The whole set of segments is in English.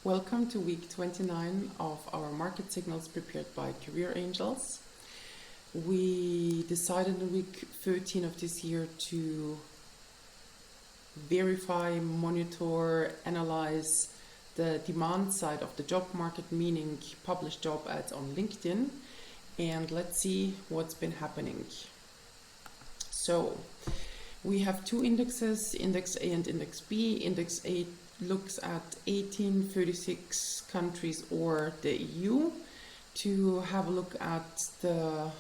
Welcome to week 29 of our market signals prepared by Career Angels. We decided in week 13 of this year to verify, monitor, analyze the demand side of the job market, meaning published job ads on LinkedIn, and let's see what's been happening. So we have two indexes, Index A and Index B. Index A looks at 18, 36 countries or the EU to have a look at the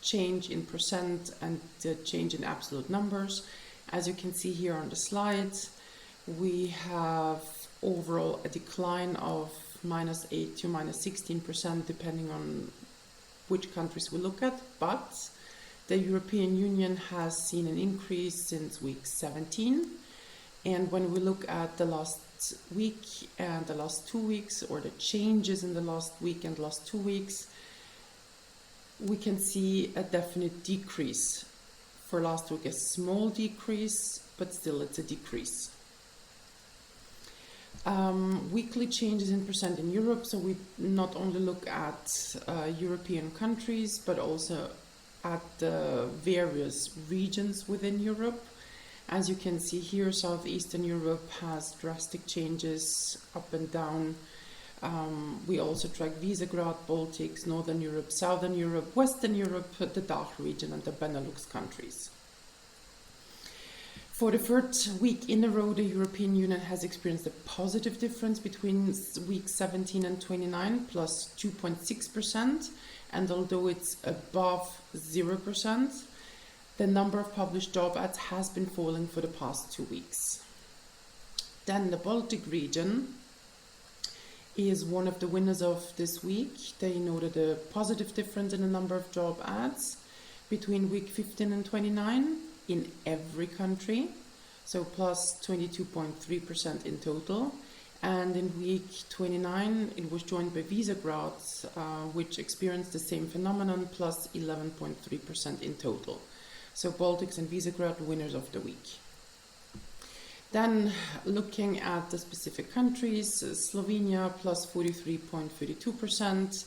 change in percent and the change in absolute numbers. As you can see here on the slide, we have overall a decline of -8 to -16% depending on which countries we look at, but the European Union has seen an increase since week 17. And when we look at the last week and the last 2 weeks, or the changes in the last week and last 2 weeks, we can see a definite decrease. For last week, a small decrease, but still it's a decrease. Weekly changes in percent in Europe, so we not only look at European countries, but also at the various regions within Europe. As you can see here, Southeastern Europe has drastic changes up and down. We also track Visegrad, Baltics, Northern Europe, Southern Europe, Western Europe, the Dach region and the Benelux countries. For the third week in a row, the European Union has experienced a positive difference between weeks 17 and 29, plus 2.6%. And although it's above 0%, the number of published job ads has been falling for the past 2 weeks. Then the Baltic region is one of the winners of this week. They noted a positive difference in the number of job ads between week 15 and 29 in every country, so plus 22.3% in total. And in week 29, it was joined by Visegrad, which experienced the same phenomenon, plus 11.3% in total. So Baltics and Visegrad, winners of the week. Then looking at the specific countries, Slovenia plus 43.32%,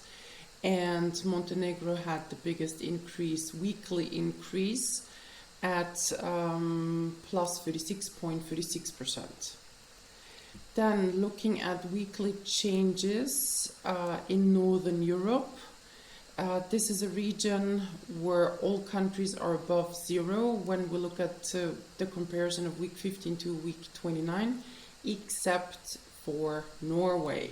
and Montenegro had the biggest increase, weekly increase, at plus 36.36%. Then looking at weekly changes in Northern Europe, this is a region where all countries are above zero when we look at the comparison of week 15 to week 29, except for Norway.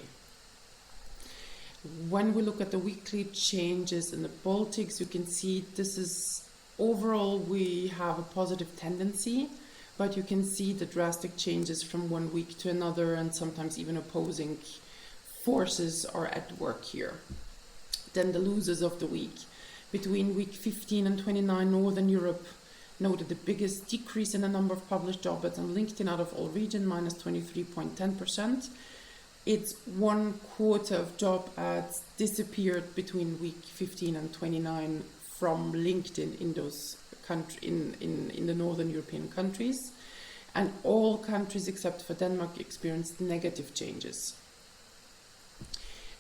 When we look at the weekly changes in the Baltics, you can see this is overall we have a positive tendency, but you can see the drastic changes from one week to another, and sometimes even opposing forces are at work here. Then the losers of the week. Between week 15 and 29, Northern Europe noted the biggest decrease in the number of published job ads on LinkedIn out of all regions, minus 23.10%. It's 1/4 of job ads disappeared between week 15 and 29 from LinkedIn in those in the Northern European countries. And all countries except for Denmark experienced negative changes.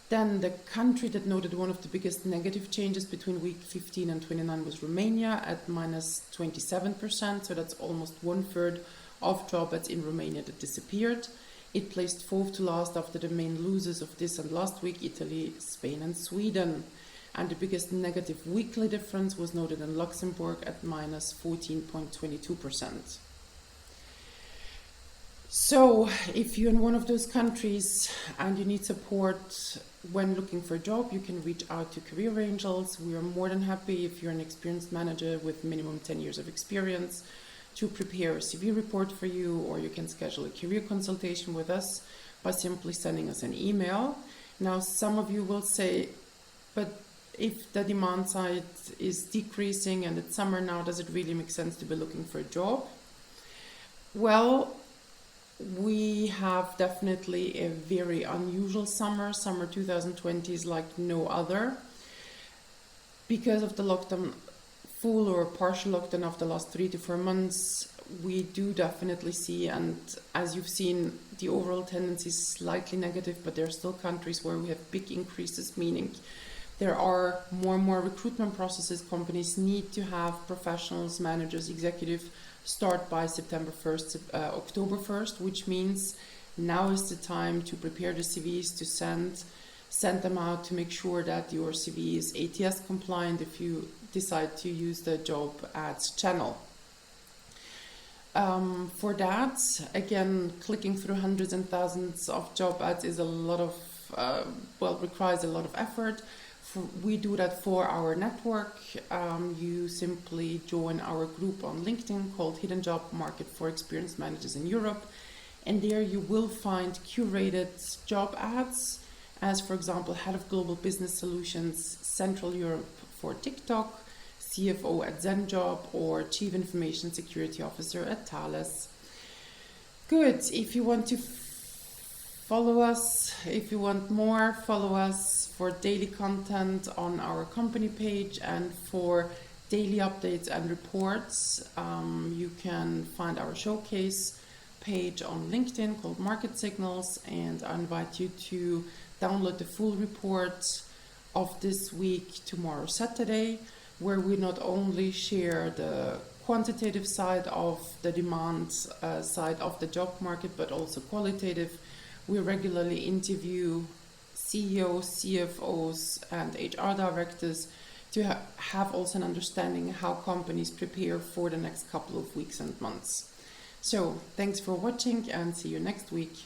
Then the country that noted one of the biggest negative changes between week 15 and 29 was Romania at minus 27%. So that's almost 1/3 of job ads in Romania that disappeared. It placed 4th to last after the main losers of this and last week, Italy, Spain and Sweden. And the biggest negative weekly difference was noted in Luxembourg at minus 14.22%. So if you're in one of those countries and you need support when looking for a job, you can reach out to Career Angels. We are more than happy, if you're an experienced manager with minimum 10 years of experience, to prepare a CV report for you, or you can schedule a career consultation with us by simply sending us an email. Now, some of you will say, but if the demand side is decreasing and it's summer now, does it really make sense to be looking for a job? Well, we have definitely a very unusual summer. Summer 2020 is like no other. Because of the lockdown, full or partial lockdown of the last 3 to 4 months, we do definitely see, and as you've seen, the overall tendency is slightly negative, but there are still countries where we have big increases, meaning there are more and more recruitment processes. Companies need to have professionals, managers, executives start by September 1st, October 1st, which means now is the time to prepare the CVs, to send them out, to make sure that your CV is ATS compliant if you decide to use the job ads channel. For that, again, clicking through hundreds and thousands of job ads is a lot of, requires a lot of effort. We do that for our network. You simply join our group on LinkedIn called Hidden Job Market for Experienced Managers in Europe. And there you will find curated job ads, as for example, Head of Global Business Solutions, Central Europe for TikTok, CFO at ZenJob, or Chief Information Security Officer at Thales. Good. If you want to follow us, if you want more, follow us for daily content on our company page, and for daily updates and reports, you can find our showcase page on LinkedIn called Market Signals, and I invite you to download the full report of this week tomorrow, Saturday, where we not only share the quantitative side of the demand side of the job market, but also qualitative. We regularly interview CEOs, CFOs, and HR directors to have also an understanding how companies prepare for the next couple of weeks and months. So thanks for watching, and see you next week.